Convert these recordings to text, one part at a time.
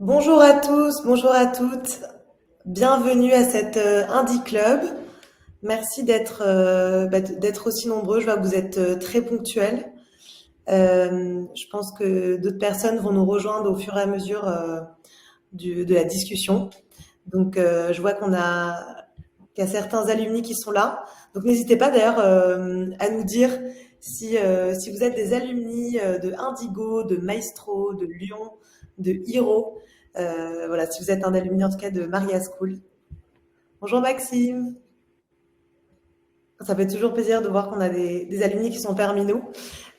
Bonjour à tous, bonjour à toutes. Bienvenue à cet Indie Club. Merci d'être aussi nombreux. Je vois que vous êtes très ponctuels. Je pense que d'autres personnes vont nous rejoindre au fur et à mesure de la discussion. Donc, je vois qu'il y a certains alumni qui sont là. Donc, n'hésitez pas d'ailleurs à nous dire si vous êtes des alumni de Indigo, de Maestro, de Lyon, de Hiro. Voilà, si vous êtes un alumni en tout cas de Maria School. Bonjour Maxime. Ça fait toujours plaisir de voir qu'on a des alumni qui sont parmi nous.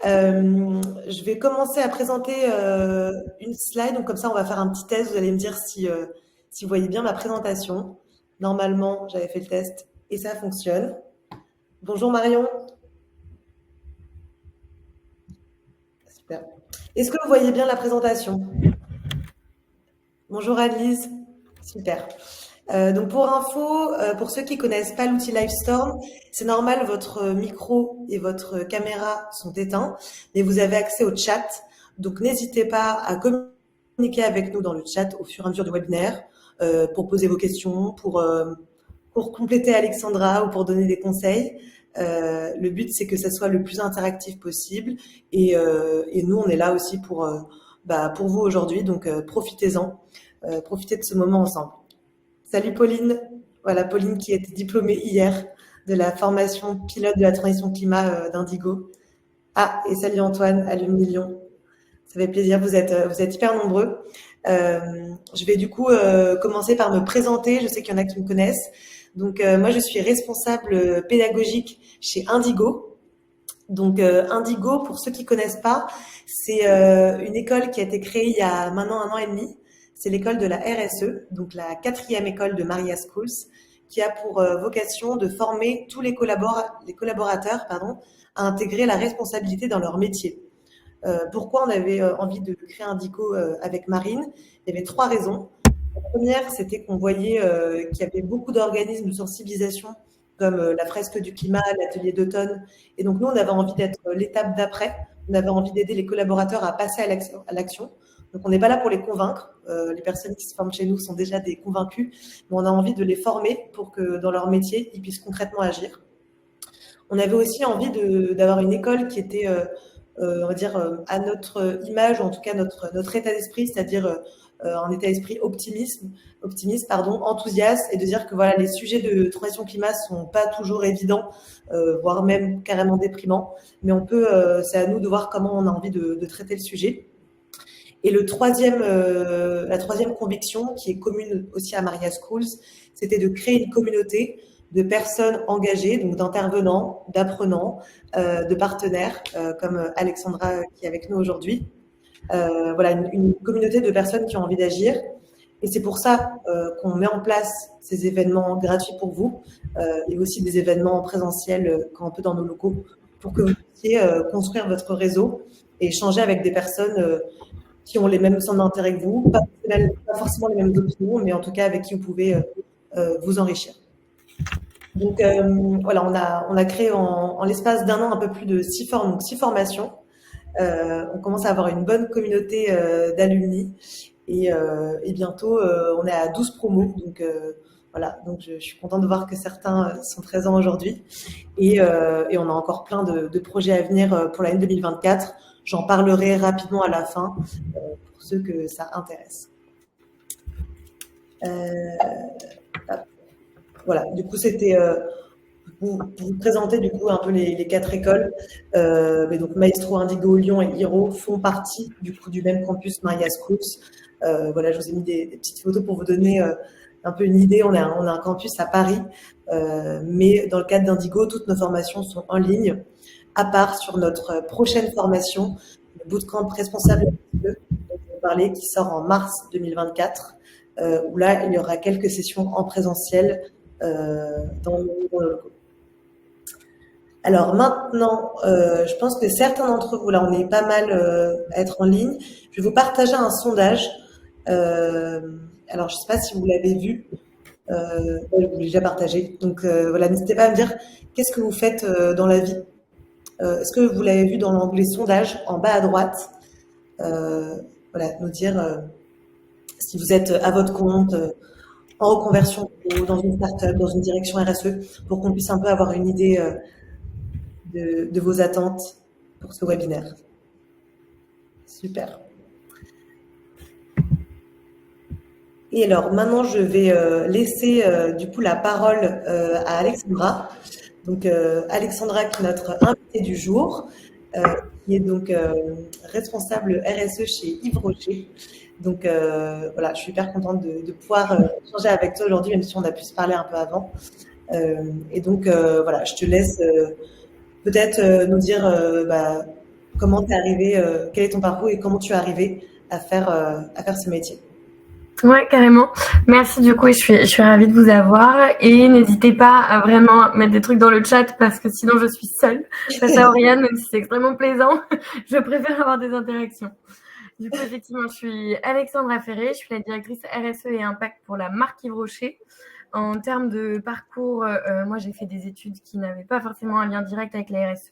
Je vais commencer à présenter une slide, donc comme ça on va faire un petit test. Vous allez me dire si vous voyez bien ma présentation. Normalement, j'avais fait le test et ça fonctionne. Bonjour Marion. Super. Est-ce que vous voyez bien la présentation? Bonjour Alice. Super. Donc pour info, pour ceux qui connaissent pas l'outil Livestorm, c'est normal, votre micro et votre caméra sont éteints, mais vous avez accès au chat. Donc n'hésitez pas à communiquer avec nous dans le chat au fur et à mesure du webinaire pour poser vos questions, pour compléter Alexandra ou pour donner des conseils. Le but c'est que ça soit le plus interactif possible et nous on est là aussi pour vous aujourd'hui, donc profitez-en, profitez de ce moment ensemble. Salut Pauline, voilà Pauline qui est diplômée hier de la formation pilote de la transition climat d'Indigo. Ah, et salut Antoine, alumni Lyon. Ça fait plaisir, vous êtes hyper nombreux. Je vais du coup commencer par me présenter, je sais qu'il y en a qui me connaissent. Donc moi je suis responsable pédagogique chez Indigo. Donc Indigo, pour ceux qui connaissent pas, c'est une école qui a été créée il y a maintenant 1 an et demi. C'est l'école de la RSE, donc la quatrième école de Maria Schools, qui a pour vocation de former tous les collaborateurs à intégrer la responsabilité dans leur métier. Pourquoi on avait envie de créer Indigo avec Marine? Il y avait 3 raisons. La première, c'était qu'on voyait qu'il y avait beaucoup d'organismes de sensibilisation comme la fresque du climat, l'atelier d'automne. Et donc, nous, on avait envie d'être l'étape d'après. On avait envie d'aider les collaborateurs à passer à l'action. Donc, on n'est pas là pour les convaincre. Les personnes qui se forment chez nous sont déjà des convaincus. Mais on a envie de les former pour que dans leur métier, ils puissent concrètement agir. On avait aussi envie d'avoir une école qui était, on va dire, à notre image, ou en tout cas notre état d'esprit, c'est-à-dire un état d'esprit optimiste, pardon, enthousiaste, et de dire que voilà, les sujets de transition climat sont pas toujours évidents, voire même carrément déprimants, mais c'est à nous de voir comment on a envie de traiter le sujet. Et la troisième conviction, qui est commune aussi à Maria Schools, c'était de créer une communauté de personnes engagées, donc d'intervenants, d'apprenants, de partenaires, comme Alexandra qui est avec nous aujourd'hui. Voilà, une communauté de personnes qui ont envie d'agir. Et c'est pour ça qu'on met en place ces événements gratuits pour vous et aussi des événements présentiels quand on peut dans nos locaux pour que vous puissiez construire votre réseau et échanger avec des personnes qui ont les mêmes centres d'intérêt que vous, pas forcément les mêmes opinions, mais en tout cas avec qui vous pouvez vous enrichir. Donc voilà, on a créé en l'espace d'un an un peu plus de 6 formations. On commence à avoir une bonne communauté d'alumni et bientôt on est à 12 promos. Donc voilà, donc je suis contente de voir que certains sont présents aujourd'hui et on a encore plein de projets à venir pour l'année 2024. J'en parlerai rapidement à la fin pour ceux que ça intéresse. Voilà, du coup c'était pour vous présenter du coup un peu les 4 écoles. Mais donc Maestro, Indigo, Lyon et Hiro font partie du coup du même campus Maria Schools. Voilà, je vous ai mis des petites photos pour vous donner un peu une idée. On a un campus à Paris, mais dans le cadre d'Indigo, toutes nos formations sont en ligne, à part sur notre prochaine formation, le Bootcamp responsable dont je vais parler, qui sort en mars 2024, où là, il y aura quelques sessions en présentiel dans le locaux. Alors maintenant, je pense que certains d'entre vous, là, on est pas mal à être en ligne. Je vais vous partager un sondage. Alors, je ne sais pas si vous l'avez vu. Je vous l'ai déjà partagé. Donc voilà, n'hésitez pas à me dire qu'est-ce que vous faites dans la vie. Est-ce que vous l'avez vu dans l'onglet sondage en bas à droite? Voilà, nous dire Si vous êtes à votre compte, en reconversion ou dans une start-up, dans une direction RSE, pour qu'on puisse un peu avoir une idée de vos attentes pour ce webinaire. Super. Et alors maintenant, je vais laisser du coup la parole à Alexandra. Donc Alexandra qui est notre invitée du jour, qui est donc responsable RSE chez Yves Rocher. Donc voilà, je suis hyper contente de pouvoir échanger avec toi aujourd'hui, même si on a pu se parler un peu avant. Et donc voilà, je te laisse peut-être nous dire comment tu es arrivé, quel est ton parcours et comment tu es arrivé à faire ce métier. Ouais, carrément. Merci du coup, je suis ravie de vous avoir et n'hésitez pas à vraiment mettre des trucs dans le chat parce que sinon je suis seule face à Oriane, même si c'est extrêmement plaisant. Je préfère avoir des interactions. Du coup, effectivement, je suis Alexandra Ferré, je suis la directrice RSE et Impact pour la marque Yves Rocher. En termes de parcours, moi, j'ai fait des études qui n'avaient pas forcément un lien direct avec la RSE.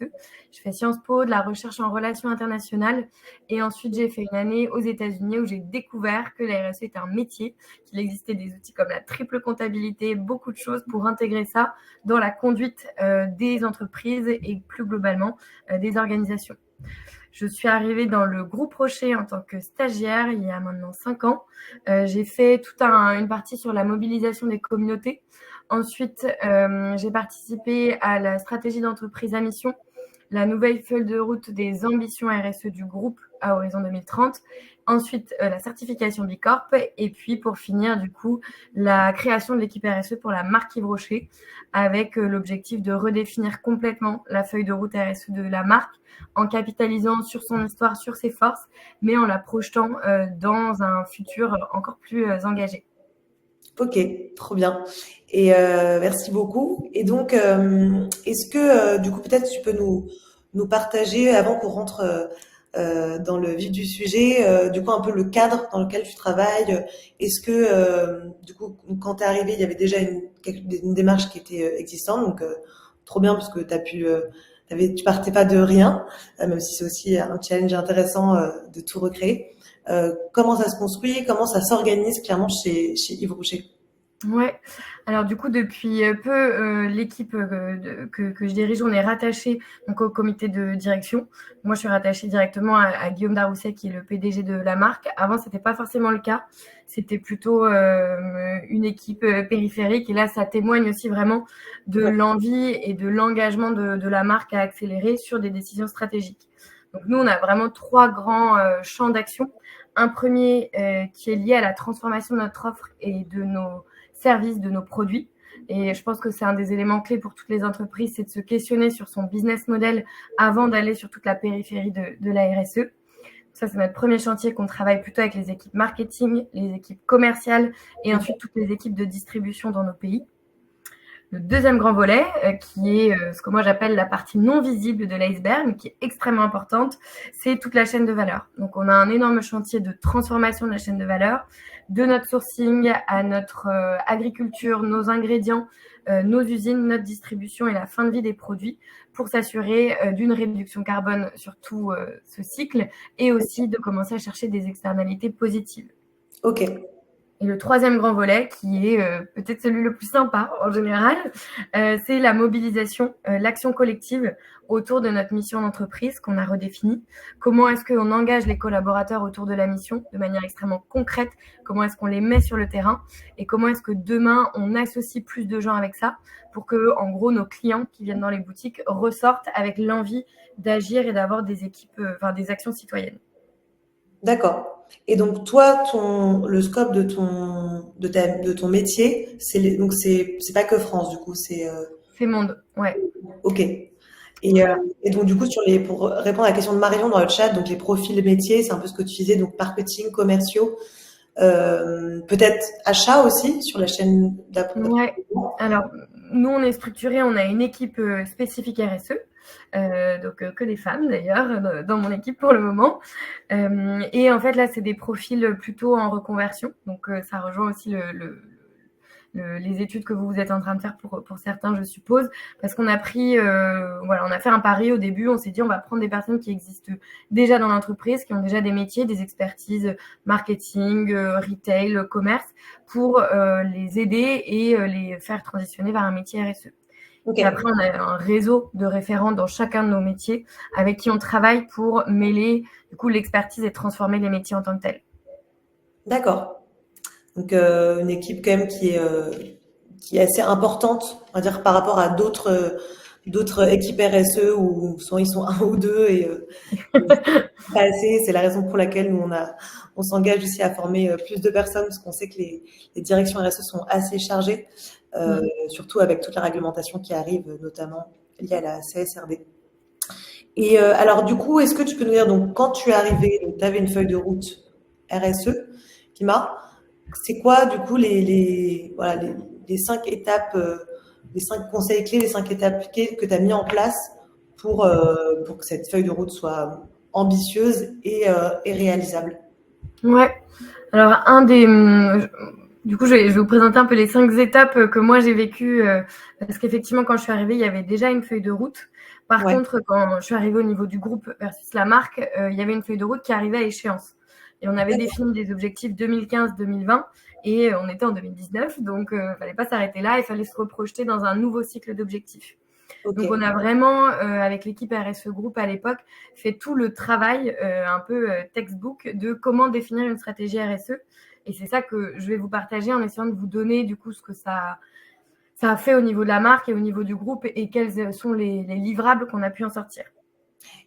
Je fais Sciences Po, de la recherche en relations internationales. Et ensuite, j'ai fait une année aux États-Unis où j'ai découvert que la RSE était un métier, qu'il existait des outils comme la triple comptabilité, beaucoup de choses pour intégrer ça dans la conduite des entreprises et plus globalement des organisations. Je suis arrivée dans le groupe Rocher en tant que stagiaire il y a maintenant 5 ans. J'ai fait toute une partie sur la mobilisation des communautés. Ensuite, j'ai participé à la stratégie d'entreprise à mission, la nouvelle feuille de route des ambitions RSE du groupe à horizon 2030. Ensuite, la certification Bicorp. Et puis, pour finir, du coup, la création de l'équipe RSE pour la marque Yves Rocher avec l'objectif de redéfinir complètement la feuille de route RSE de la marque en capitalisant sur son histoire, sur ses forces, mais en la projetant dans un futur encore plus engagé. Ok, trop bien. Et merci beaucoup. Et donc, est-ce que du coup, peut-être tu peux nous partager, avant qu'on rentre dans le vif du sujet, du coup, un peu le cadre dans lequel tu travailles. Est-ce que, du coup, quand tu es arrivé, il y avait déjà une démarche qui était existante, donc trop bien parce que tu partais pas de rien, même si c'est aussi un challenge intéressant de tout recréer. Comment ça se construit, comment ça s'organise clairement chez Yves Rocher? Ouais. Alors du coup, depuis peu, l'équipe que je dirige, on est rattaché donc au comité de direction. Moi, je suis rattachée directement à Guillaume Darousset, qui est le PDG de la marque. Avant, c'était pas forcément le cas. C'était plutôt une équipe périphérique. Et là, ça témoigne aussi vraiment de l'envie et de l'engagement de la marque à accélérer sur des décisions stratégiques. Donc nous, on a vraiment 3 grands champs d'action. Un premier qui est lié à la transformation de notre offre et de nos services, de nos produits. Et je pense que c'est un des éléments clés pour toutes les entreprises, c'est de se questionner sur son business model avant d'aller sur toute la périphérie de la RSE. Ça, c'est notre premier chantier qu'on travaille plutôt avec les équipes marketing, les équipes commerciales et ensuite toutes les équipes de distribution dans nos pays. Le deuxième grand volet, qui est ce que moi j'appelle la partie non visible de l'iceberg, mais qui est extrêmement importante, c'est toute la chaîne de valeur. Donc on a un énorme chantier de transformation de la chaîne de valeur, de notre sourcing à notre agriculture, nos ingrédients, nos usines, notre distribution et la fin de vie des produits pour s'assurer d'une réduction carbone sur tout ce cycle et aussi de commencer à chercher des externalités positives. Ok. Et le troisième grand volet, qui est peut-être celui le plus sympa en général, c'est la mobilisation, l'action collective autour de notre mission d'entreprise qu'on a redéfinie. Comment est-ce qu'on engage les collaborateurs autour de la mission de manière extrêmement concrète? Comment est-ce qu'on les met sur le terrain? Et comment est-ce que demain, on associe plus de gens avec ça pour que, en gros, nos clients qui viennent dans les boutiques ressortent avec l'envie d'agir et d'avoir des équipes, des actions citoyennes. D'accord. Et donc toi, le scope de ton métier, donc c'est pas que France du coup, c'est C'est monde, ouais. ok. Et donc du coup pour répondre à la question de Marion dans le chat, donc les profils métiers, c'est un peu ce que tu disais, donc marketing, commerciaux, peut-être achat aussi sur la chaîne Ouais. Alors nous on est structuré, on a une équipe spécifique RSE. Donc que des femmes d'ailleurs dans mon équipe pour le moment. Et en fait là c'est des profils plutôt en reconversion, donc ça rejoint aussi les études que vous êtes en train de faire pour certains, je suppose, parce qu'on a pris, on a fait un pari au début, on s'est dit on va prendre des personnes qui existent déjà dans l'entreprise, qui ont déjà des métiers, des expertises marketing, retail, commerce, pour les aider et les faire transitionner vers un métier RSE. Okay. Et après, on a un réseau de référents dans chacun de nos métiers avec qui on travaille pour mêler du coup l'expertise et transformer les métiers en tant que tels. D'accord. Donc une équipe quand même qui est assez importante, on va dire par rapport à d'autres équipes RSE où souvent ils sont un ou deux et pas assez. C'est la raison pour laquelle nous on s'engage aussi à former plus de personnes parce qu'on sait que les directions RSE sont assez chargées, surtout avec toute la réglementation qui arrive, notamment liée à la CSRD. Et alors du coup, est-ce que tu peux nous dire, donc quand tu es arrivé, tu avais une feuille de route RSE, Kima, c'est quoi du coup les 5 étapes, les 5 conseils clés, les 5 étapes clés que tu as mis en place pour que cette feuille de route soit ambitieuse et réalisable? Ouais. Alors du coup, je vais vous présenter un peu les 5 étapes que moi j'ai vécues, parce qu'effectivement, quand je suis arrivée, il y avait déjà une feuille de route. Par contre, quand je suis arrivée au niveau du groupe versus la marque, il y avait une feuille de route qui arrivait à échéance. Et on avait défini des objectifs 2015-2020 et on était en 2019, donc il ne fallait pas s'arrêter là, il fallait se reprojeter dans un nouveau cycle d'objectifs. Okay. Donc on a vraiment, avec l'équipe RSE Group à l'époque, fait tout le travail un peu textbook de comment définir une stratégie RSE. Et c'est ça que je vais vous partager en essayant de vous donner du coup ce que ça a fait au niveau de la marque et au niveau du groupe et quels sont les livrables qu'on a pu en sortir.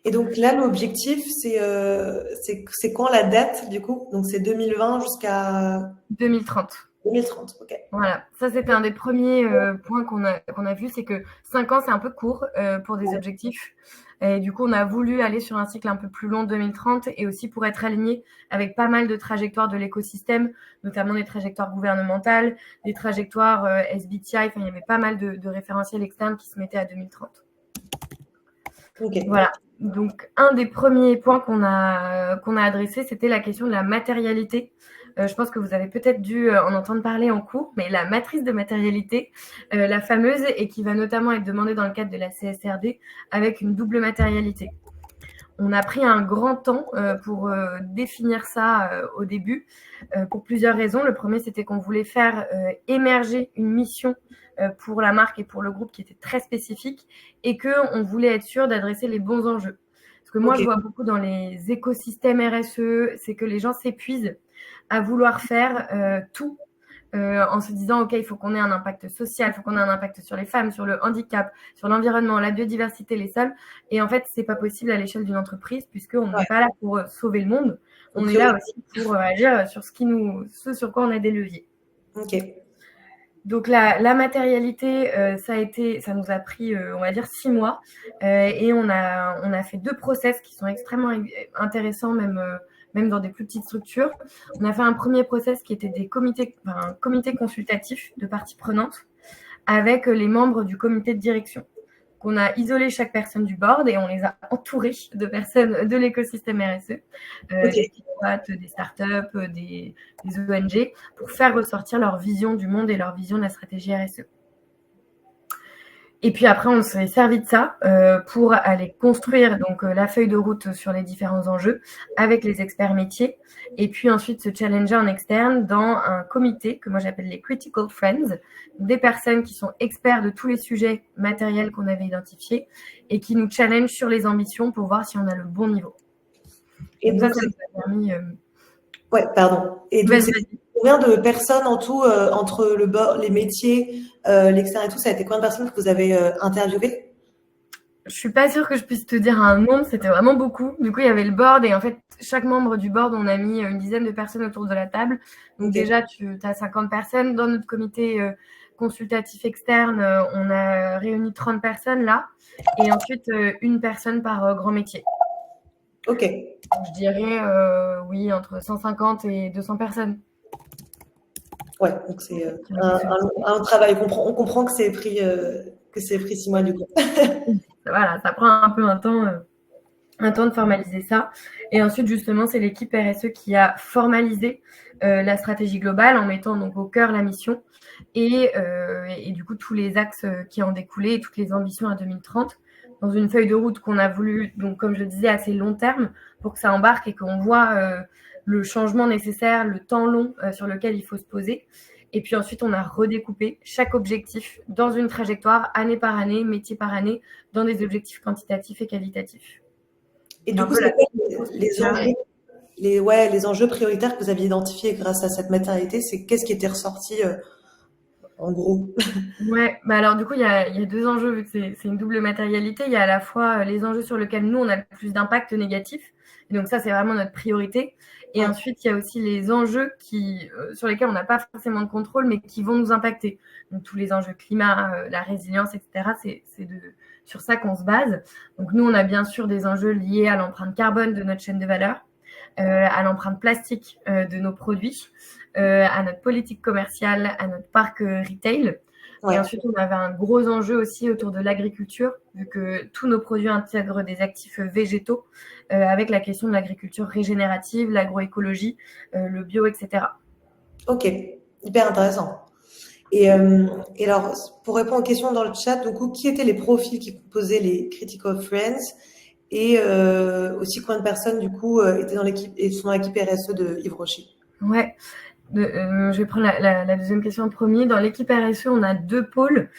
Et donc là, l'objectif, c'est quand la date du coup? Donc c'est 2020 jusqu'à 2030. 2030, ok. Voilà, ça c'était un des premiers points qu'on a vu, c'est que 5 ans c'est un peu court pour des objectifs. Et du coup, on a voulu aller sur un cycle un peu plus long, 2030, et aussi pour être aligné avec pas mal de trajectoires de l'écosystème, notamment des trajectoires gouvernementales, des trajectoires SBTI. Enfin, il y avait pas mal de référentiels externes qui se mettaient à 2030. Okay. Voilà. Donc, un des premiers points qu'on a adressé, c'était la question de la matérialité. Je pense que vous avez peut-être dû en entendre parler en cours, mais la matrice de matérialité, la fameuse, et qui va notamment être demandée dans le cadre de la CSRD, avec une double matérialité. On a pris un grand temps pour définir ça au début, pour plusieurs raisons. Le premier, c'était qu'on voulait faire émerger une mission pour la marque et pour le groupe qui était très spécifique et qu'on voulait être sûr d'adresser les bons enjeux. Parce que moi, je vois beaucoup dans les écosystèmes RSE, c'est que les gens s'épuisent à vouloir faire tout en se disant, OK, il faut qu'on ait un impact social, il faut qu'on ait un impact sur les femmes, sur le handicap, sur l'environnement, la biodiversité, les sols. Et en fait, c'est pas possible à l'échelle d'une entreprise puisqu'on n'est pas là pour sauver le monde. On est là aussi pour agir sur ce sur quoi on a des leviers. OK. Donc la matérialité, ça nous a pris, on va dire 6 mois, et on a fait 2 process qui sont extrêmement intéressants, même dans des plus petites structures. On a fait un premier process qui était un comité consultatif de parties prenantes avec les membres du comité de direction. On a isolé chaque personne du board et on les a entourés de personnes de l'écosystème RSE, des boîtes, des startups, des ONG, pour faire ressortir leur vision du monde et leur vision de la stratégie RSE. Et puis après, on s'est servi de ça pour aller construire donc la feuille de route sur les différents enjeux avec les experts métiers et puis ensuite se challenger en externe dans un comité que moi j'appelle les Critical Friends, des personnes qui sont experts de tous les sujets matériels qu'on avait identifiés et qui nous challengent sur les ambitions pour voir si on a le bon niveau. Et donc ça nous a permis... Ouais, pardon. Et donc, combien de personnes en tout, entre les métiers, l'externe et tout, ça a été combien de personnes que vous avez interviewées? Je suis pas sûre que je puisse te dire un nombre, c'était vraiment beaucoup. Du coup, il y avait le board et en fait, chaque membre du board, on a mis une dizaine de personnes autour de la table. Donc déjà, tu as 50 personnes. Dans notre comité consultatif externe, on a réuni 30 personnes là. Et ensuite, une personne par grand métier. Ok. Donc, je dirais, oui, entre 150 et 200 personnes. Ouais, donc c'est un travail. On comprend que c'est pris 6 mois du coup. Voilà, ça prend un peu un temps. un temps de formaliser ça. Et ensuite, justement, c'est l'équipe RSE qui a formalisé la stratégie globale en mettant donc au cœur la mission et du coup tous les axes qui en découlaient et toutes les ambitions à 2030 dans une feuille de route qu'on a voulu, donc comme je le disais, assez long terme pour que ça embarque et qu'on voit le changement nécessaire, le temps long sur lequel il faut se poser. Et puis ensuite, on a redécoupé chaque objectif dans une trajectoire, année par année, métier par année, dans des objectifs quantitatifs et qualitatifs. Et du coup, c'est quoi les enjeux prioritaires que vous aviez identifiés grâce à cette matérialité? C'est qu'est-ce qui était ressorti en gros? Ouais, bah alors du coup, il y a deux enjeux, vu que c'est une double matérialité. Il y a à la fois les enjeux sur lesquels nous, on a le plus d'impact négatif. Et donc ça, c'est vraiment notre priorité. Et ensuite, il y a aussi les enjeux sur lesquels on n'a pas forcément de contrôle, mais qui vont nous impacter. Donc tous les enjeux climat, la résilience, etc., c'est sur ça qu'on se base. Donc nous, on a bien sûr des enjeux liés à l'empreinte carbone de notre chaîne de valeur, à l'empreinte plastique de nos produits, à notre politique commerciale, à notre parc retail. Ouais. Et ensuite, on avait un gros enjeu aussi autour de l'agriculture, vu que tous nos produits intègrent des actifs végétaux, avec la question de l'agriculture régénérative, l'agroécologie, le bio, etc. Ok, hyper intéressant. Et alors, pour répondre aux questions dans le chat, du coup, qui étaient les profils qui composaient les Critical Friends et aussi combien de personnes, du coup, étaient dans l'équipe et sont dans l'équipe RSE de Yves Rocher? Ouais. Je vais prendre la deuxième question en premier. Dans l'équipe RSE, on a deux pôles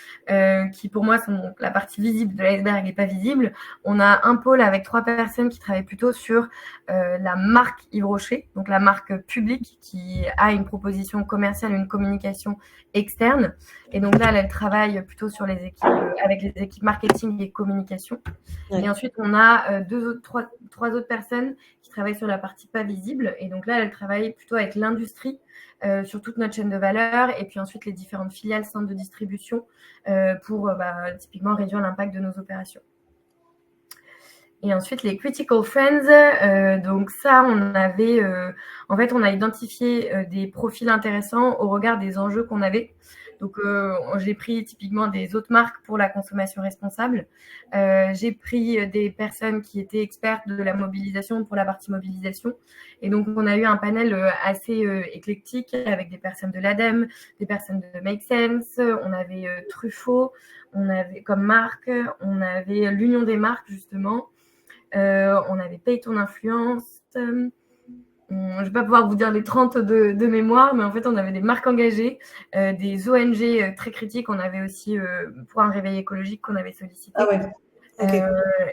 qui, pour moi, sont donc la partie visible de l'iceberg et pas visible. On a un pôle avec 3 personnes qui travaillent plutôt sur la marque Yves Rocher, donc la marque publique qui a une proposition commerciale, une communication externe. Et donc là, elle travaille plutôt sur les équipes, avec les équipes marketing et communication. Ouais. Et ensuite, on a trois autres personnes qui travaillent sur la partie pas visible. Et donc là, elle travaille plutôt avec l'industrie, sur toute notre chaîne de valeur et puis ensuite les différentes filiales, centres de distribution pour typiquement réduire l'impact de nos opérations. Et ensuite, les Critical Friends, donc ça, on avait, en fait, on a identifié des profils intéressants au regard des enjeux qu'on avait. Donc, j'ai pris typiquement des autres marques pour la consommation responsable. J'ai pris des personnes qui étaient expertes de la mobilisation pour la partie mobilisation. Et donc, on a eu un panel assez éclectique avec des personnes de l'ADEME, des personnes de Make Sense. On avait Truffaut, on avait comme marque, on avait l'Union des marques, justement. On avait Paye ton influence. Je ne vais pas pouvoir vous dire les 30 de mémoire, mais en fait, on avait des marques engagées, des ONG très critiques. On avait aussi pour un réveil écologique qu'on avait sollicité. Ah ouais. Okay.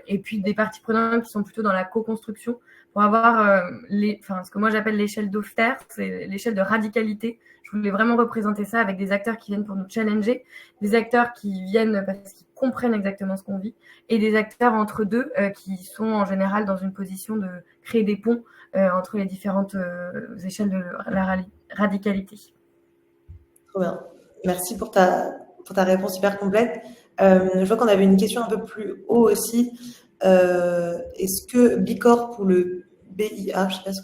Et puis des parties prenantes qui sont plutôt dans la co-construction pour avoir ce que moi j'appelle l'échelle d'Ofter, c'est l'échelle de radicalité. Je voulais vraiment représenter ça avec des acteurs qui viennent pour nous challenger, des acteurs qui viennent parce qu'ils comprennent exactement ce qu'on vit, et des acteurs entre deux qui sont en général dans une position de créer des ponts entre les différentes échelles de la radicalité. Trop bien. Merci pour ta réponse hyper complète. Je vois qu'on avait une question un peu plus haut aussi. Est-ce que Bicorp ou le BIA, je ne sais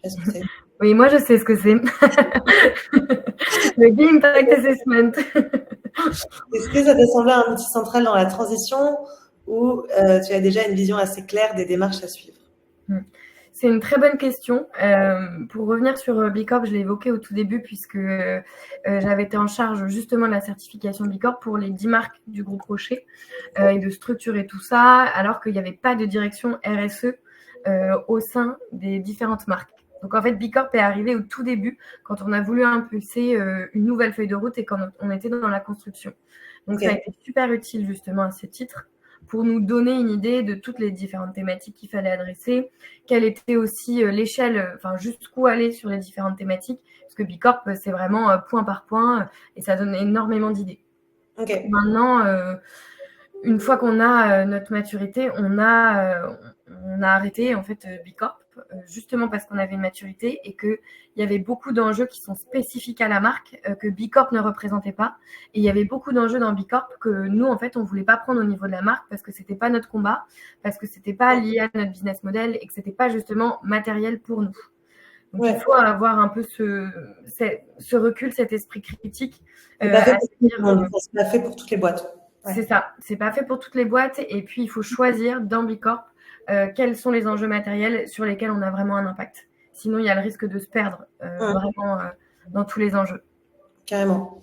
pas ce que c'est. Oui, moi je sais ce que c'est. Le Big Impact Assessment. Est-ce que ça t'a semblé un outil central dans la transition ou tu as déjà une vision assez claire des démarches à suivre? C'est une très bonne question. Pour revenir sur Bicorp, je l'ai évoqué au tout début puisque j'avais été en charge justement de la certification Bicorp pour les 10 marques du groupe Rocher et de structurer tout ça alors qu'il n'y avait pas de direction RSE au sein des différentes marques. Donc en fait, Bicorp est arrivé au tout début quand on a voulu impulser une nouvelle feuille de route et quand on était dans la construction. Donc ça a été super utile justement à ce titre pour nous donner une idée de toutes les différentes thématiques qu'il fallait adresser, quelle était aussi l'échelle, jusqu'où aller sur les différentes thématiques, parce que Bicorp, c'est vraiment point par point et ça donne énormément d'idées. Okay. Maintenant, une fois qu'on a notre maturité, on a arrêté en fait Bicorp justement parce qu'on avait une maturité et qu'il y avait beaucoup d'enjeux qui sont spécifiques à la marque que Bicorp ne représentait pas. Et il y avait beaucoup d'enjeux dans Bicorp que nous, en fait, on ne voulait pas prendre au niveau de la marque parce que ce n'était pas notre combat, parce que ce n'était pas lié à notre business model et que ce n'était pas justement matériel pour nous. Donc, il faut avoir un peu ce recul, cet esprit critique. C'est pas fait pour toutes les boîtes. Ouais. C'est ça, c'est pas fait pour toutes les boîtes et puis il faut choisir dans Bicorp quels sont les enjeux matériels sur lesquels on a vraiment un impact. Sinon, il y a le risque de se perdre vraiment dans tous les enjeux. Carrément.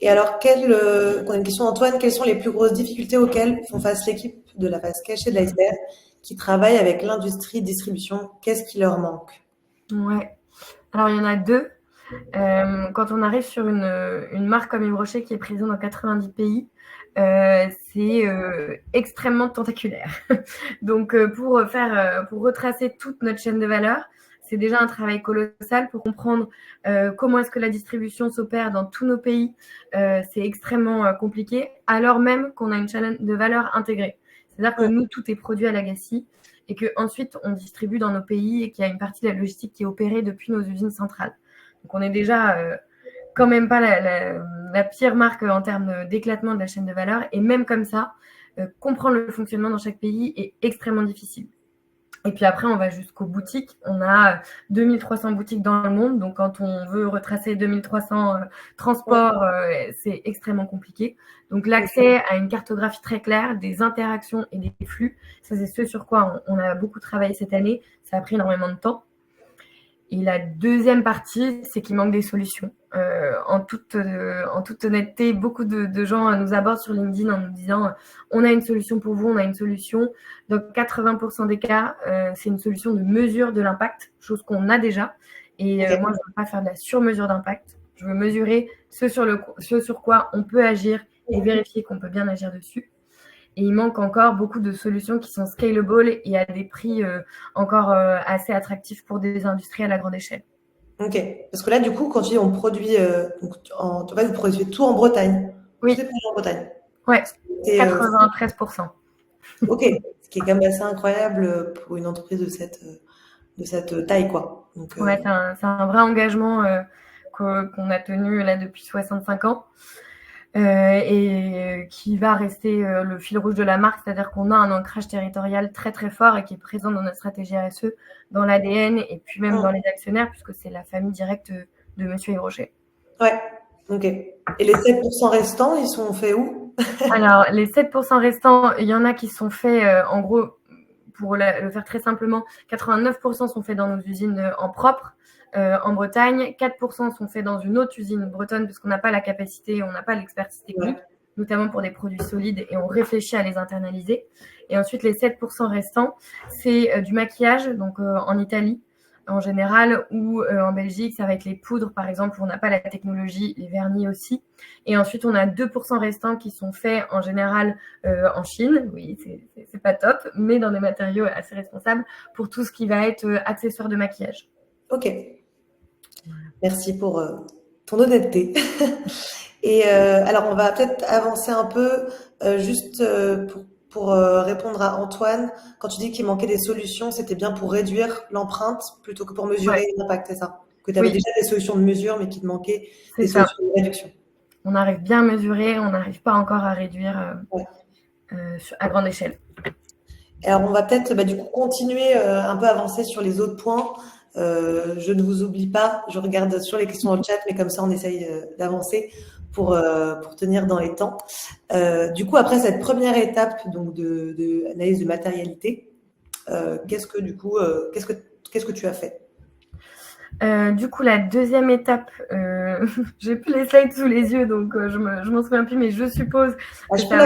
Et alors, on a une question Antoine, quelles sont les plus grosses difficultés auxquelles font face l'équipe de la face cachée de l'iceberg qui travaille avec l'industrie distribution? Qu'est-ce qui leur manque? Ouais. Alors, il y en a deux. Quand on arrive sur une marque comme Yves Rocher qui est présente dans 90 pays, c'est extrêmement tentaculaire. Donc, pour retracer toute notre chaîne de valeur, c'est déjà un travail colossal pour comprendre comment est-ce que la distribution s'opère dans tous nos pays. C'est extrêmement compliqué, alors même qu'on a une chaîne de valeur intégrée. C'est-à-dire que nous, tout est produit à Legacy et qu'ensuite, on distribue dans nos pays et qu'il y a une partie de la logistique qui est opérée depuis nos usines centrales. Donc, on est déjà quand même pas la pire marque en termes d'éclatement de la chaîne de valeur. Et même comme ça, comprendre le fonctionnement dans chaque pays est extrêmement difficile. Et puis après, on va jusqu'aux boutiques. On a 2300 boutiques dans le monde. Donc, quand on veut retracer 2300 transports, c'est extrêmement compliqué. Donc, l'accès à une cartographie très claire des interactions et des flux, ça, c'est ce sur quoi on a beaucoup travaillé cette année. Ça a pris énormément de temps. Et la deuxième partie, c'est qu'il manque des solutions. En toute honnêteté, beaucoup de gens nous abordent sur LinkedIn en nous disant on a une solution pour vous, on a une solution. Donc 80% des cas, c'est une solution de mesure de l'impact, chose qu'on a déjà. Et moi, je ne veux pas faire de la sur-mesure d'impact. Je veux mesurer ce sur quoi on peut agir et vérifier qu'on peut bien agir dessus. Et il manque encore beaucoup de solutions qui sont scalable et à des prix encore assez attractifs pour des industriels à grande échelle. Ok. Parce que là, du coup, quand tu dis on produit, en fait, vous produisez tout en Bretagne. Oui. Tout est produit en Bretagne. Ouais, 93%. Ok. Ce qui est quand même assez incroyable pour une entreprise de cette taille, quoi. Donc, ouais, c'est un vrai engagement qu'on a tenu là depuis 65 ans. Et qui va rester le fil rouge de la marque, c'est-à-dire qu'on a un ancrage territorial très très fort et qui est présent dans notre stratégie RSE, dans l'ADN et puis même dans les actionnaires, puisque c'est la famille directe de Monsieur Yves Rocher. Ouais, ok. Et les 7% restants, ils sont faits où? Alors, les 7% restants, il y en a qui sont faits, en gros, pour le faire très simplement, 89% sont faits dans nos usines en propre. En Bretagne, 4% sont faits dans une autre usine bretonne parce qu'on n'a pas la capacité, on n'a pas l'expertise technique, notamment pour des produits solides, et on réfléchit à les internaliser. Et ensuite, les 7% restants, c'est du maquillage, donc en Italie en général, ou en Belgique, ça va être les poudres, par exemple, où on n'a pas la technologie, les vernis aussi. Et ensuite, on a 2% restants qui sont faits en général en Chine. Oui, c'est pas top, mais dans des matériaux assez responsables pour tout ce qui va être accessoires de maquillage. Ok. Merci pour ton honnêteté. Et alors, on va peut-être avancer un peu juste pour répondre à Antoine. Quand tu dis qu'il manquait des solutions, c'était bien pour réduire l'empreinte plutôt que pour mesurer l'impact, c'est ça? Que tu avais déjà des solutions de mesure, mais qu'il te manquait des solutions de réduction. On arrive bien à mesurer, on n'arrive pas encore à réduire à grande échelle. Alors, on va peut-être du coup continuer un peu avancer sur les autres points. Je ne vous oublie pas, je regarde sur les questions dans le chat, mais comme ça on essaye d'avancer pour tenir dans les temps. Du coup, après cette première étape donc de analyse de matérialité, qu'est-ce que tu as fait? Du coup, la deuxième étape, j'ai plus les slides sous les yeux, donc je m'en souviens plus, mais je suppose. Je peux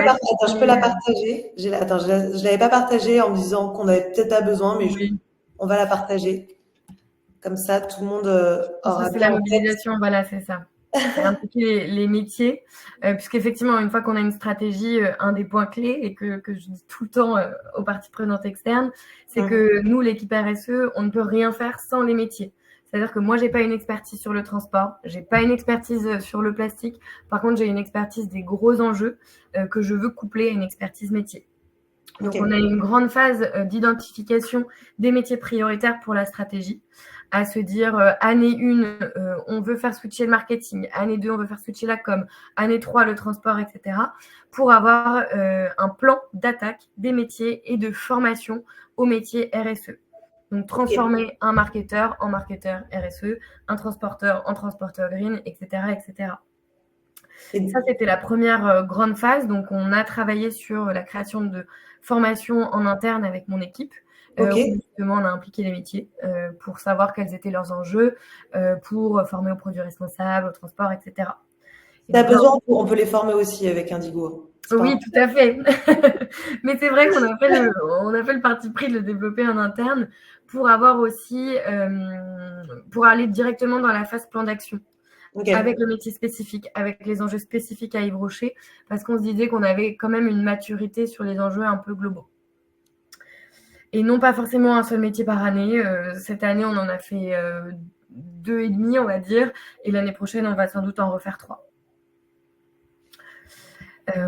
la partager. Je l'avais pas partagée en me disant qu'on avait peut-être pas besoin, mais on va la partager. Comme ça, tout le monde aura bien. C'est la mobilisation, voilà, c'est ça. C'est impliquer les métiers, puisqu'effectivement, une fois qu'on a une stratégie, un des points clés, et que je dis tout le temps aux parties prenantes externes, c'est que nous, l'équipe RSE, on ne peut rien faire sans les métiers. C'est-à-dire que moi, j'ai pas une expertise sur le transport, j'ai pas une expertise sur le plastique. Par contre, j'ai une expertise des gros enjeux que je veux coupler à une expertise métier. Donc, on a une grande phase d'identification des métiers prioritaires pour la stratégie, à se dire année 1, on veut faire switcher le marketing, année 2, on veut faire switcher la com, année 3, le transport, etc. pour avoir un plan d'attaque des métiers et de formation aux métiers RSE. Donc, transformer un marketeur en marketeur RSE, un transporteur en transporteur green, etc., etc. Ça, c'était la première grande phase. Donc, on a travaillé sur la création de formations en interne avec mon équipe. Ok. Où justement, on a impliqué les métiers pour savoir quels étaient leurs enjeux, pour former aux produits responsables, au transport, etc. Si t'as besoin, on peut les former aussi avec Indigo. C'est pas Oui, tout à fait. Mais c'est vrai qu'on a fait le parti pris de le développer en interne pour avoir aussi, pour aller directement dans la phase plan d'action Ok. avec le métier spécifique, avec les enjeux spécifiques à Yves Rocher, parce qu'on se disait qu'on avait quand même une maturité sur les enjeux un peu globaux. Et non pas forcément un seul métier par année. Cette année, on en a fait 2,5, on va dire, et l'année prochaine, on va sans doute en refaire 3.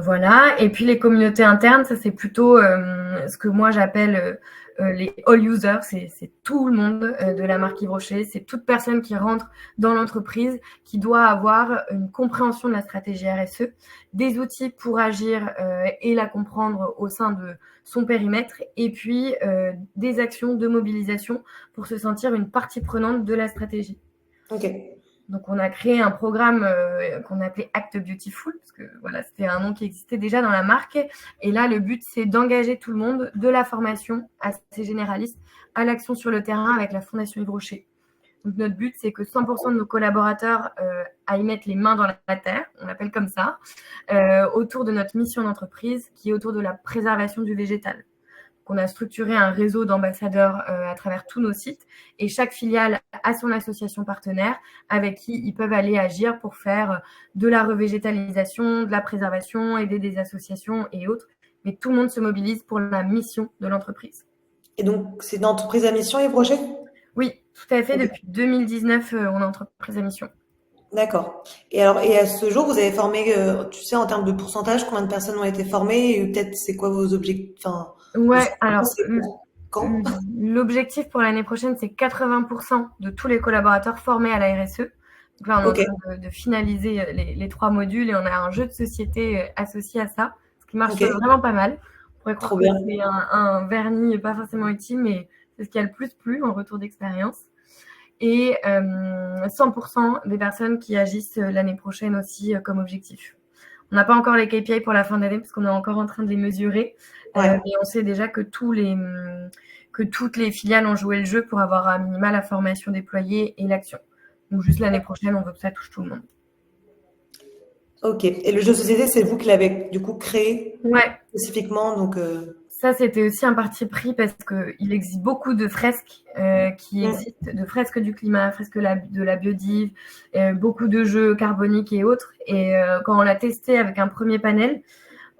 Voilà. Et puis les communautés internes, ça c'est plutôt ce que moi j'appelle les all users, c'est tout le monde de la marque Yves Rocher, c'est toute personne qui rentre dans l'entreprise, qui doit avoir une compréhension de la stratégie RSE, des outils pour agir et la comprendre au sein de son périmètre, et puis des actions de mobilisation pour se sentir une partie prenante de la stratégie. Ok. Donc, on a créé un programme qu'on appelait Act Beautiful, parce que voilà, c'était un nom qui existait déjà dans la marque. Et là, le but, c'est d'engager tout le monde, de la formation assez généraliste à l'action sur le terrain avec la Fondation Yves Rocher. Donc, notre but, c'est que 100% de nos collaborateurs aillent mettre les mains dans la terre, on l'appelle comme ça, autour de notre mission d'entreprise, qui est autour de la préservation du végétal. On a structuré un réseau d'ambassadeurs à travers tous nos sites et chaque filiale a son association partenaire avec qui ils peuvent aller agir pour faire de la revégétalisation, de la préservation, aider des associations et autres. Mais tout le monde se mobilise pour la mission de l'entreprise. Et donc, c'est une entreprise à mission, Yves Rocher? Oui, tout à fait. Depuis 2019, on est entreprise à mission. D'accord. Et alors, et à ce jour, vous avez formé, tu sais, en termes de pourcentage, combien de personnes ont été formées et peut-être c'est quoi vos objectifs, enfin, Ouais, alors quand? l'objectif pour l'année prochaine, c'est 80% de tous les collaborateurs formés à la RSE. Donc là, on est Ok. en train de finaliser les 3 modules et on a un jeu de société associé à ça, ce qui marche Ok. vraiment pas mal. On pourrait croire Trop que bien. c'est un vernis pas forcément utile, mais c'est ce qui a le plus plu en retour d'expérience. Et 100% des personnes qui agissent l'année prochaine aussi comme objectif. On n'a pas encore les KPI pour la fin d'année parce qu'on est encore en train de les mesurer. Ouais. Mais on sait déjà que toutes les filiales ont joué le jeu pour avoir à minima la formation déployée et l'action. Donc juste l'année prochaine, on veut que ça touche tout le monde. Ok. Et le jeu de société, c'est vous qui l'avez du coup créé Ouais. spécifiquement, donc. Ça, c'était aussi un parti pris parce qu'il existe beaucoup de fresques qui existent, de fresques du climat, fresques de la biodive, beaucoup de jeux carboniques et autres. Et quand on l'a testé avec un premier panel,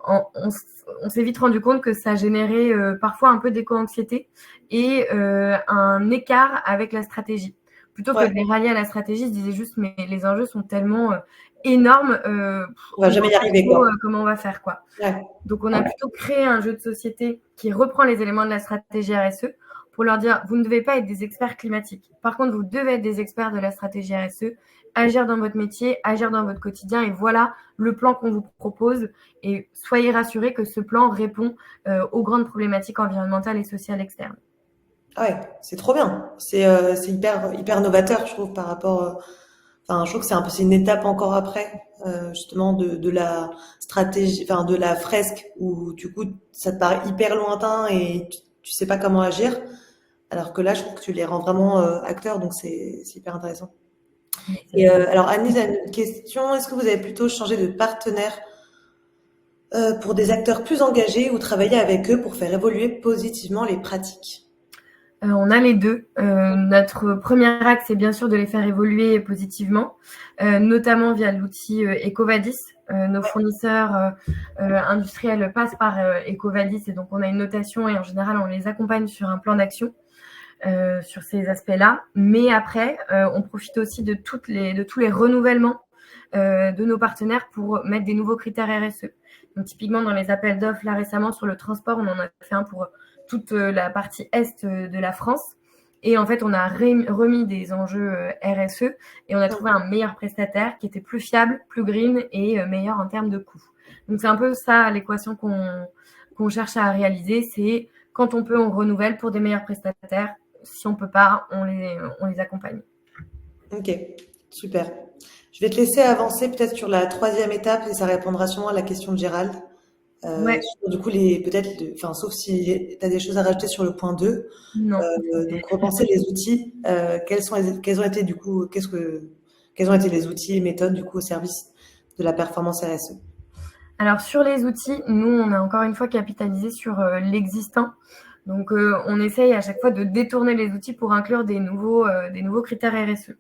on s'est vite rendu compte que ça générait parfois un peu d'éco-anxiété et un écart avec la stratégie. Plutôt que de les rallier à la stratégie, je disais juste, mais les enjeux sont tellement énormes, on va jamais y arriver, quoi. Comment on va faire, quoi. Ouais. Donc, on a plutôt créé un jeu de société qui reprend les éléments de la stratégie RSE pour leur dire, vous ne devez pas être des experts climatiques. Par contre, vous devez être des experts de la stratégie RSE, agir dans votre métier, agir dans votre quotidien. Et voilà le plan qu'on vous propose. Et soyez rassurés que ce plan répond aux grandes problématiques environnementales et sociales externes. Ouais, c'est trop bien. C'est hyper novateur, je trouve, par rapport. Enfin, je trouve que c'est une étape encore après, justement, de la stratégie, enfin, de la fresque où, du coup, ça te paraît hyper lointain et tu sais pas comment agir. Alors que là, je trouve que tu les rends vraiment acteurs, donc c'est hyper intéressant. Et alors, Anne-Lise a une question. Est-ce que vous avez plutôt changé de partenaire pour des acteurs plus engagés ou travailler avec eux pour faire évoluer positivement les pratiques? On a les deux. Notre premier axe, c'est bien sûr de les faire évoluer positivement, notamment via l'outil EcoVadis. Nos fournisseurs industriels passent par EcoVadis et donc on a une notation et en général, on les accompagne sur un plan d'action sur ces aspects-là. Mais après, on profite aussi de tous les renouvellements de nos partenaires pour mettre des nouveaux critères RSE. Donc typiquement, dans les appels d'offres, là récemment, sur le transport, on en a fait un pour toute la partie est de la France. Et en fait, on a remis des enjeux RSE et on a trouvé un meilleur prestataire qui était plus fiable, plus green et meilleur en termes de coût. Donc, c'est un peu ça l'équation qu'on cherche à réaliser. C'est quand on peut, on renouvelle pour des meilleurs prestataires. Si on peut pas, on les accompagne. Ok, super. Je vais te laisser avancer peut-être sur la troisième étape et ça répondra sûrement à la question de Gérald. Ouais, Du coup, enfin, sauf si tu as des choses à rajouter sur le point 2. non. Donc, repenser les outils. Quels ont été, du coup, quels ont été les outils et méthodes, du coup, au service de la performance RSE? Alors sur les outils, nous, on a encore une fois capitalisé sur l'existant. Donc on essaye à chaque fois de détourner les outils pour inclure des nouveaux critères RSE.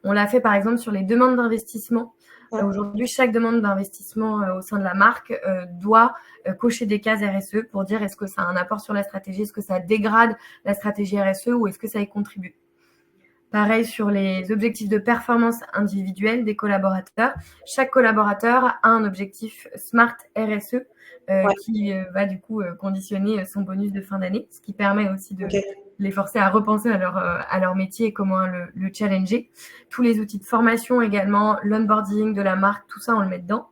On l'a fait par exemple sur les demandes d'investissement. Aujourd'hui, chaque demande d'investissement au sein de la marque doit cocher des cases RSE pour dire est-ce que ça a un apport sur la stratégie, est-ce que ça dégrade la stratégie RSE ou est-ce que ça y contribue. Pareil sur les objectifs de performance individuelle des collaborateurs. Chaque collaborateur a un objectif SMART RSE qui va du coup conditionner son bonus de fin d'année, ce qui permet aussi de les forcer à repenser à leur métier et comment le challenger. Tous les outils de formation également, l'onboarding de la marque, tout ça, on le met dedans.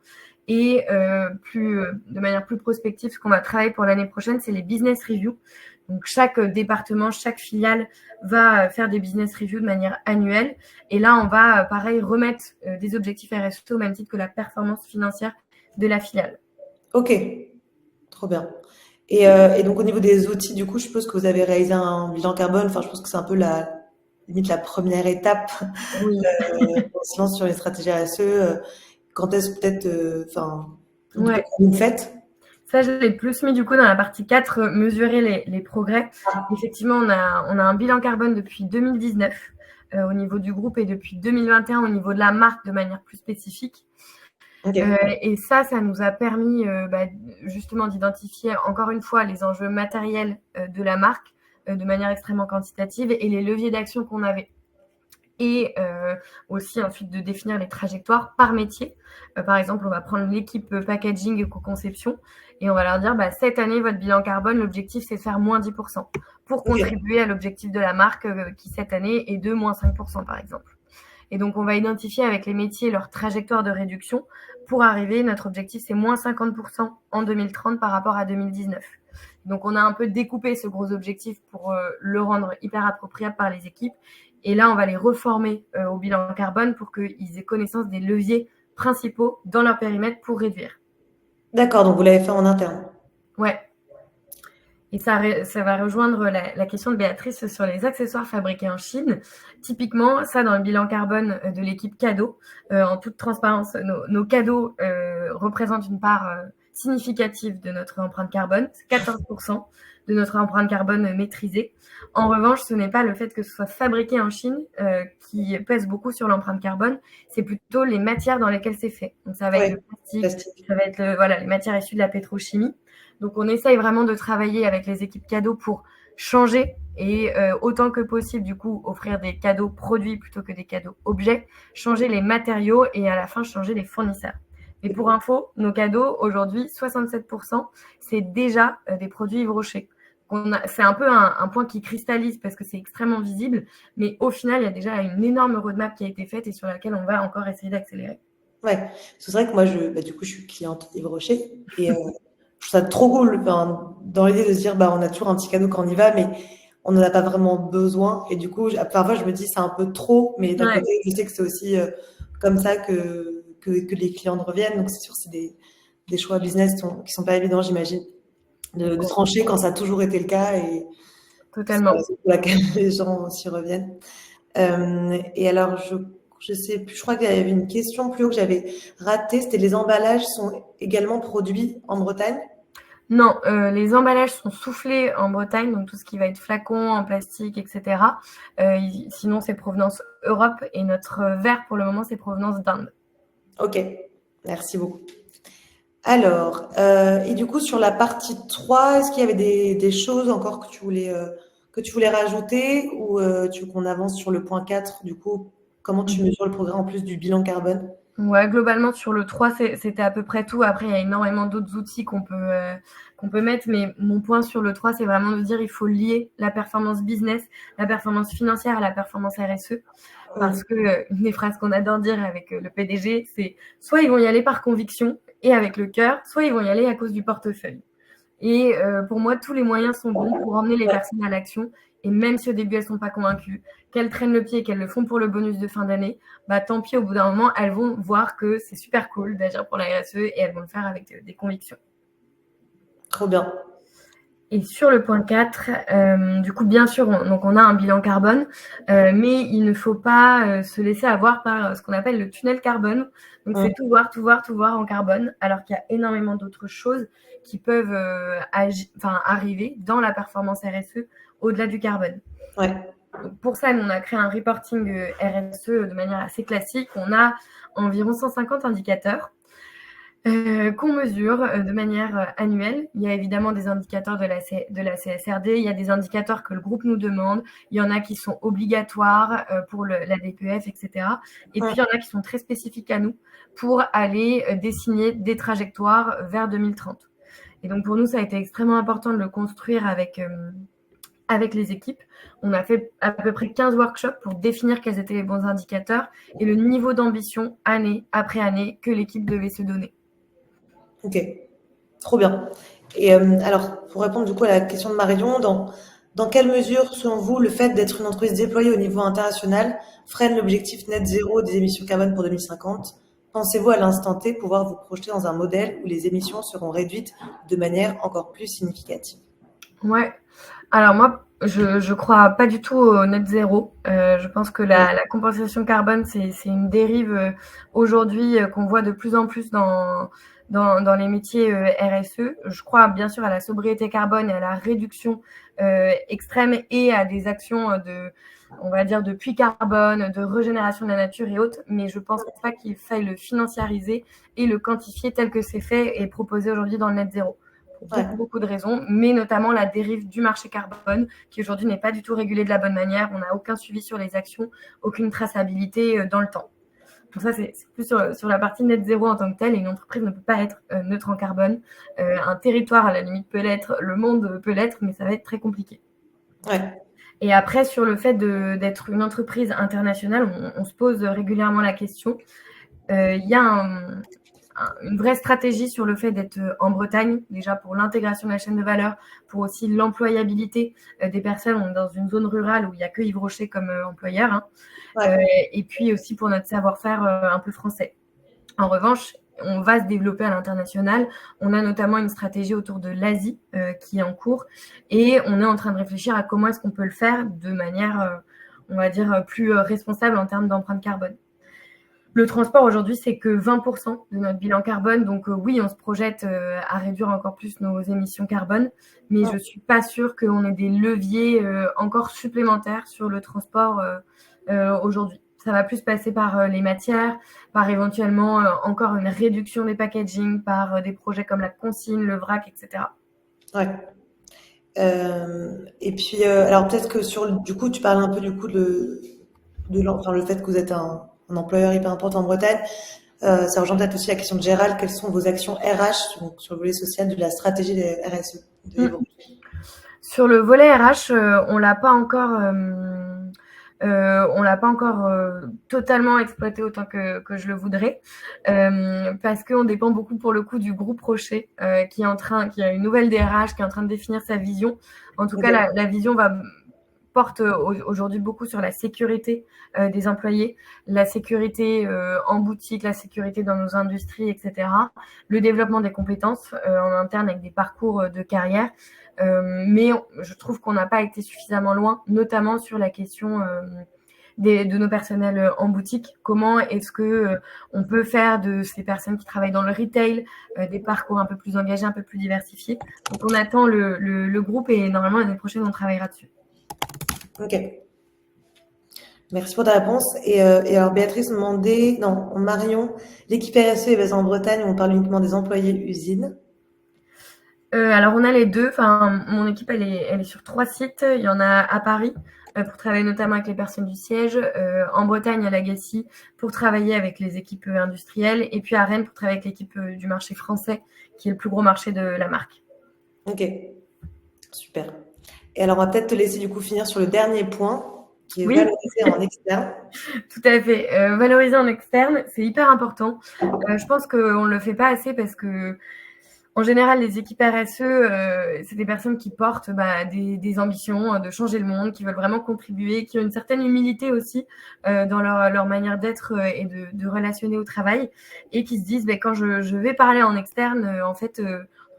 Et de manière plus prospective, ce qu'on va travailler pour l'année prochaine, c'est les business reviews. Donc, chaque département, chaque filiale va faire des business reviews de manière annuelle. Et là, on va, pareil, remettre des objectifs RSE au même titre que la performance financière de la filiale. Ok, trop bien. Et donc, au niveau des outils, du coup, je suppose que vous avez réalisé un bilan carbone. Enfin, je pense que c'est un peu limite la première étape. Oui. On se lance sur les stratégies RSE. Quand est-ce peut-être, enfin, Ouais. vous faites? Ça, je l'ai plus mis du coup dans la partie 4, mesurer les progrès. Effectivement, on a un bilan carbone depuis 2019 au niveau du groupe et depuis 2021 au niveau de la marque de manière plus spécifique. Et ça nous a permis justement d'identifier encore une fois les enjeux matériels de la marque de manière extrêmement quantitative et les leviers d'action qu'on avait. Et aussi ensuite de définir les trajectoires par métier. Par exemple, on va prendre l'équipe packaging et co-conception et on va leur dire cette année, votre bilan carbone, l'objectif, c'est de faire moins 10% pour contribuer à l'objectif de la marque qui, cette année, est de moins 5%, par exemple. Et donc, on va identifier avec les métiers leur trajectoire de réduction pour arriver. Notre objectif, c'est moins 50% en 2030 par rapport à 2019. Donc, on a un peu découpé ce gros objectif pour le rendre hyper appropriable par les équipes. Et là, on va les reformer au bilan carbone pour qu'ils aient connaissance des leviers principaux dans leur périmètre pour réduire. D'accord, donc vous l'avez fait en interne. Ouais. Et ça va rejoindre la question de Béatrice sur les accessoires fabriqués en Chine. Typiquement, ça, dans le bilan carbone de l'équipe cadeaux, en toute transparence, nos cadeaux représentent une part significative de notre empreinte carbone, 14% de notre empreinte carbone maîtrisée. En revanche, ce n'est pas le fait que ce soit fabriqué en Chine qui pèse beaucoup sur l'empreinte carbone, c'est plutôt les matières dans lesquelles c'est fait. Donc ça va être le plastique, ça va être les matières issues de la pétrochimie. Donc, on essaye vraiment de travailler avec les équipes cadeaux pour changer et autant que possible, du coup, offrir des cadeaux produits plutôt que des cadeaux objets, changer les matériaux et à la fin, changer les fournisseurs. Et pour info, nos cadeaux, aujourd'hui, 67%, c'est déjà des produits Yves Rocher. C'est un peu un point qui cristallise parce que c'est extrêmement visible, mais au final, il y a déjà une énorme roadmap qui a été faite et sur laquelle on va encore essayer d'accélérer. Ouais, c'est vrai que moi, du coup, je suis cliente Yves Rocher et je trouve ça trop cool, enfin, dans l'idée de se dire, on a toujours un petit cadeau quand on y va, mais on n'en a pas vraiment besoin. Et du coup, parfois, je me dis, c'est un peu trop, mais d'un côté, je sais que c'est aussi comme ça que les clients reviennent. Donc, c'est sûr, c'est des choix business qui sont pas évidents, j'imagine, de trancher quand ça a toujours été le cas et totalement. C'est pour laquelle les gens s'y reviennent. Et alors, je sais plus, je crois qu'il y avait une question plus haut que j'avais ratée, c'était les emballages sont également produits en Bretagne? Non, les emballages sont soufflés en Bretagne, donc tout ce qui va être flacon en plastique, etc. Sinon, c'est provenance Europe et notre verre, pour le moment, c'est provenance d'Inde. Ok, merci beaucoup. Alors, et du coup, sur la partie 3, est-ce qu'il y avait des choses encore que tu voulais rajouter ou tu veux qu'on avance sur le point 4, du coup, comment tu mesures le progrès en plus du bilan carbone? Ouais, globalement, sur le 3, c'était à peu près tout. Après, il y a énormément d'autres outils qu'on peut mettre, mais mon point sur le 3, c'est vraiment de dire il faut lier la performance business, la performance financière à la performance RSE. Parce que une des phrases qu'on adore dire avec le PDG, c'est soit ils vont y aller par conviction et avec le cœur, soit ils vont y aller à cause du portefeuille. Et pour moi, tous les moyens sont bons pour emmener les personnes à l'action. Et même si au début, elles ne sont pas convaincues, qu'elles traînent le pied et qu'elles le font pour le bonus de fin d'année, bah, tant pis, au bout d'un moment, elles vont voir que c'est super cool d'agir pour la RSE et elles vont le faire avec des convictions. Trop bien. Et sur le point 4, du coup, bien sûr, on a un bilan carbone, mais il ne faut pas se laisser avoir par ce qu'on appelle le tunnel carbone. Donc, c'est tout voir, tout voir, tout voir en carbone, alors qu'il y a énormément d'autres choses qui peuvent arriver dans la performance RSE au-delà du carbone. Ouais. Donc, pour ça, nous, on a créé un reporting RSE de manière assez classique. On a environ 150 indicateurs qu'on mesure de manière annuelle. Il y a évidemment des indicateurs de la CSRD, il y a des indicateurs que le groupe nous demande, il y en a qui sont obligatoires pour la DPEF, etc. Et puis, il y en a qui sont très spécifiques à nous pour aller dessiner des trajectoires vers 2030. Et donc, pour nous, ça a été extrêmement important de le construire avec les équipes. On a fait à peu près 15 workshops pour définir quels étaient les bons indicateurs et le niveau d'ambition année après année que l'équipe devait se donner. Ok, trop bien. Et alors, pour répondre du coup à la question de Marion, dans quelle mesure, selon vous, le fait d'être une entreprise déployée au niveau international freine l'objectif net zéro des émissions carbone pour 2050? Pensez-vous à l'instant T pouvoir vous projeter dans un modèle où les émissions seront réduites de manière encore plus significative? Ouais. Alors moi, je crois pas du tout au net zéro. Je pense que la compensation carbone, c'est une dérive aujourd'hui qu'on voit de plus en plus dans les métiers RSE. Je crois bien sûr à la sobriété carbone et à la réduction extrême et à des actions on va dire, de puits carbone, de régénération de la nature et autres, mais je pense pas qu'il faille le financiariser et le quantifier tel que c'est fait et proposé aujourd'hui dans le net zéro. Beaucoup de raisons, mais notamment la dérive du marché carbone, qui aujourd'hui n'est pas du tout régulé de la bonne manière. On n'a aucun suivi sur les actions, aucune traçabilité dans le temps. Donc ça, c'est plus sur la partie net zéro en tant que telle. Et une entreprise ne peut pas être neutre en carbone. Un territoire, à la limite, peut l'être, le monde peut l'être, mais ça va être très compliqué. Ouais. Et après, sur le fait d'être une entreprise internationale, on se pose régulièrement la question. Il y a une vraie stratégie sur le fait d'être en Bretagne, déjà pour l'intégration de la chaîne de valeur, pour aussi l'employabilité des personnes. On est dans une zone rurale où il n'y a que Yves Rocher comme employeur, hein. Et puis aussi pour notre savoir-faire un peu français. En revanche, on va se développer à l'international. On a notamment une stratégie autour de l'Asie qui est en cours et on est en train de réfléchir à comment est-ce qu'on peut le faire de manière, on va dire, plus responsable en termes d'empreinte carbone. Le transport aujourd'hui, c'est que 20% de notre bilan carbone. Donc oui, on se projette à réduire encore plus nos émissions carbone, mais je ne suis pas sûre qu'on ait des leviers encore supplémentaires sur le transport aujourd'hui. Ça va plus passer par les matières, par éventuellement encore une réduction des packaging, par des projets comme la consigne, le vrac, etc. Ouais. Et puis, alors peut-être que du coup, tu parles un peu du coup le fait que vous êtes un employeur hyper important en Bretagne. Ça rejoint peut-être aussi la question de Gérald. Quelles sont vos actions RH, donc sur le volet social de la stratégie des RSE? Sur le volet RH, on l'a pas encore totalement exploité autant que je le voudrais, parce qu'on dépend beaucoup pour le coup du groupe Rocher, qui a une nouvelle DRH qui est en train de définir sa vision. En tout cas, la vision porte aujourd'hui beaucoup sur la sécurité des employés, la sécurité en boutique, la sécurité dans nos industries, etc. Le développement des compétences en interne avec des parcours de carrière. Mais je trouve qu'on n'a pas été suffisamment loin, notamment sur la question de nos personnels en boutique. Comment est-ce que on peut faire de ces personnes qui travaillent dans le retail des parcours un peu plus engagés, un peu plus diversifiés. Donc on attend le groupe et normalement l'année prochaine on travaillera dessus. Ok. Merci pour ta réponse. Et alors Béatrice me demandait, non, Marion, l'équipe RSE est basée en Bretagne où on parle uniquement des employés usines. Alors on a les deux. Enfin, mon équipe elle est sur 3 sites. Il y en a à Paris pour travailler notamment avec les personnes du siège, en Bretagne à Lagacy pour travailler avec les équipes industrielles, et puis à Rennes pour travailler avec l'équipe du marché français qui est le plus gros marché de la marque. Ok, super. Et alors on va peut-être te laisser du coup finir sur le dernier point qui est valoriser en externe. Tout à fait. Valoriser en externe, c'est hyper important. Je pense qu'on ne le fait pas assez parce que En général, les équipes RSE, c'est des personnes qui portent des ambitions de changer le monde, qui veulent vraiment contribuer, qui ont une certaine humilité aussi dans leur manière d'être et de relationner au travail, et qui se disent quand je vais parler en externe, en fait,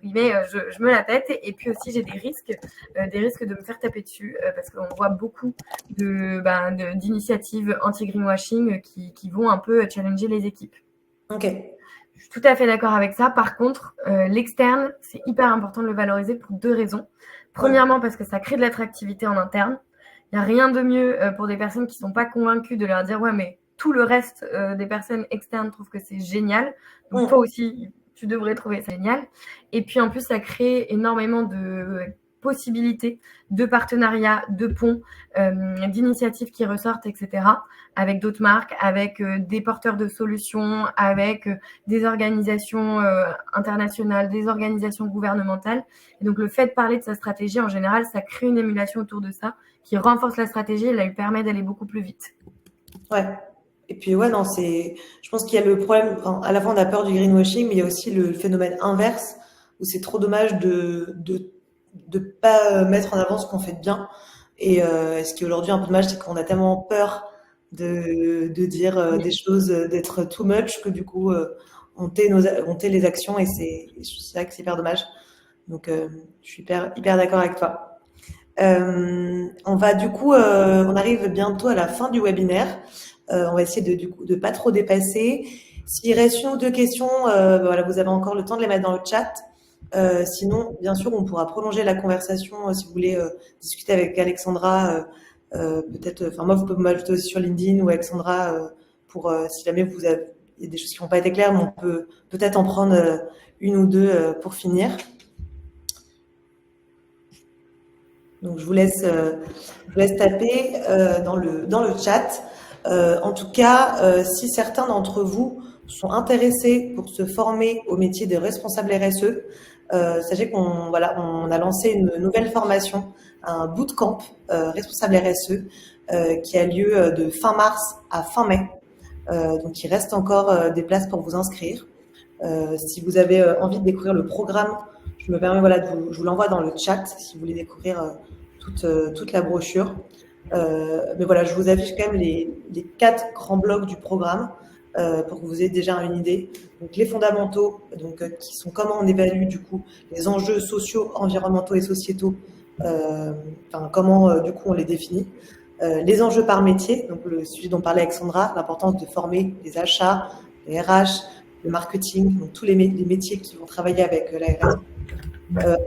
je me la pète, et puis aussi j'ai des risques de me faire taper dessus parce qu'on voit beaucoup d'initiatives anti-greenwashing qui vont un peu challenger les équipes. Ok. Je suis tout à fait d'accord avec ça. Par contre, l'externe, c'est hyper important de le valoriser pour 2 raisons. Premièrement, parce que ça crée de l'attractivité en interne. Il n'y a rien de mieux pour des personnes qui ne sont pas convaincues de leur dire ouais, mais tout le reste des personnes externes trouvent que c'est génial. Donc toi aussi, tu devrais trouver ça génial. Et puis en plus, ça crée énormément de possibilités de partenariats, de ponts, d'initiatives qui ressortent, etc., avec d'autres marques, avec des porteurs de solutions, avec des organisations internationales, des organisations gouvernementales. Et donc, le fait de parler de sa stratégie, en général, ça crée une émulation autour de ça qui renforce la stratégie et elle permet d'aller beaucoup plus vite. Ouais. Et puis, ouais, non, je pense qu'il y a le problème, enfin, à la fois on a peur du greenwashing, mais il y a aussi le phénomène inverse où c'est trop dommage de pas mettre en avant ce qu'on fait de bien. Et ce qui est aujourd'hui un peu dommage, c'est qu'on a tellement peur de dire des choses, d'être too much, que du coup, on tait les actions et c'est vrai que c'est hyper dommage. Donc, je suis hyper d'accord avec toi. On va du coup, on arrive bientôt à la fin du webinaire. On va essayer de pas trop dépasser. S'il reste une ou deux questions, voilà, vous avez encore le temps de les mettre dans le chat. Sinon, bien sûr, on pourra prolonger la conversation si vous voulez discuter avec Alexandra. Peut-être, enfin moi, vous pouvez m'ajouter aussi sur LinkedIn ou Alexandra pour si jamais il y a des choses qui n'ont pas été claires, mais on peut peut-être en prendre une ou deux pour finir. Donc je vous laisse taper dans le chat. En tout cas, si certains d'entre vous sont intéressés pour se former au métier de responsable RSE, sachez on a lancé une nouvelle formation, un bootcamp responsable RSE qui a lieu de fin mars à fin mai. Donc il reste encore des places pour vous inscrire. Si vous avez envie de découvrir le programme, je me permets je vous l'envoie dans le chat si vous voulez découvrir toute la brochure. Mais voilà, je vous affiche quand même les 4 grands blocs du programme pour que vous ayez déjà une idée. Donc les fondamentaux, qui sont comment on évalue du coup les enjeux sociaux, environnementaux et sociétaux, comment du coup on les définit. Les enjeux par métier, donc le sujet dont parlait Alexandra, l'importance de former les achats, les RH, le marketing, donc tous les métiers qui vont travailler avec la RSE.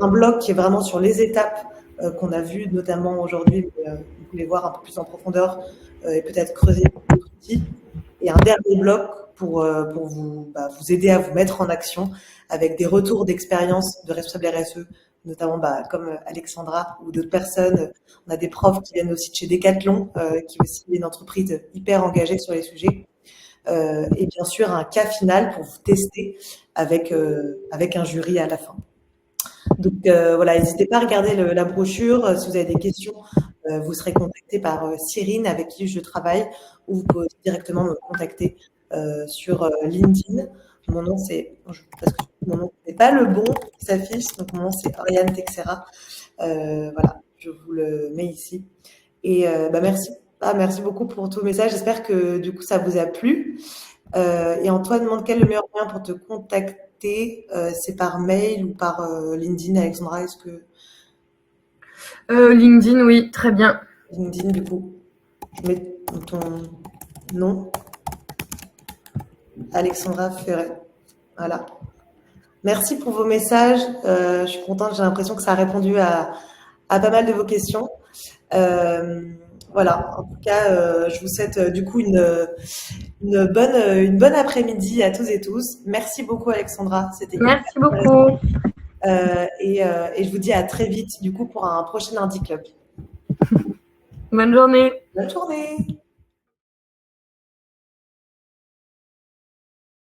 Un bloc qui est vraiment sur les étapes qu'on a vues notamment aujourd'hui, vous pouvez voir un peu plus en profondeur et peut-être creuser d'autres outils. Et un dernier bloc pour vous aider à vous mettre en action avec des retours d'expérience de responsables RSE, notamment comme Alexandra ou d'autres personnes. On a des profs qui viennent aussi de chez Decathlon, qui est aussi une entreprise hyper engagée sur les sujets. Et bien sûr, un cas final pour vous tester avec un jury à la fin. Donc voilà, n'hésitez pas à regarder la brochure. Si vous avez des questions, vous serez contacté par Cyrine, avec qui je travaille, ou vous pouvez directement me contacter sur LinkedIn. Mon nom, parce que mon nom n'est pas le bon qui s'affiche, donc mon nom c'est Oriane Texera. Voilà, je vous le mets ici. Et merci. Merci beaucoup pour tout le message. J'espère que du coup ça vous a plu. Et Antoine demande quel est le meilleur moyen pour te contacter. C'est par mail ou par LinkedIn, Alexandra? Est-ce que LinkedIn, oui, très bien. LinkedIn, du coup, je mets ton nom, Alexandra Ferret. Voilà. Merci pour vos messages. Je suis contente. J'ai l'impression que ça a répondu à pas mal de vos questions. Voilà. En tout cas, je vous souhaite du coup une bonne après-midi à tous et tous. Merci beaucoup, Alexandra. C'était merci beaucoup. Et je vous dis à très vite, du coup, pour un prochain Indie Club. Bonne journée. Bonne journée.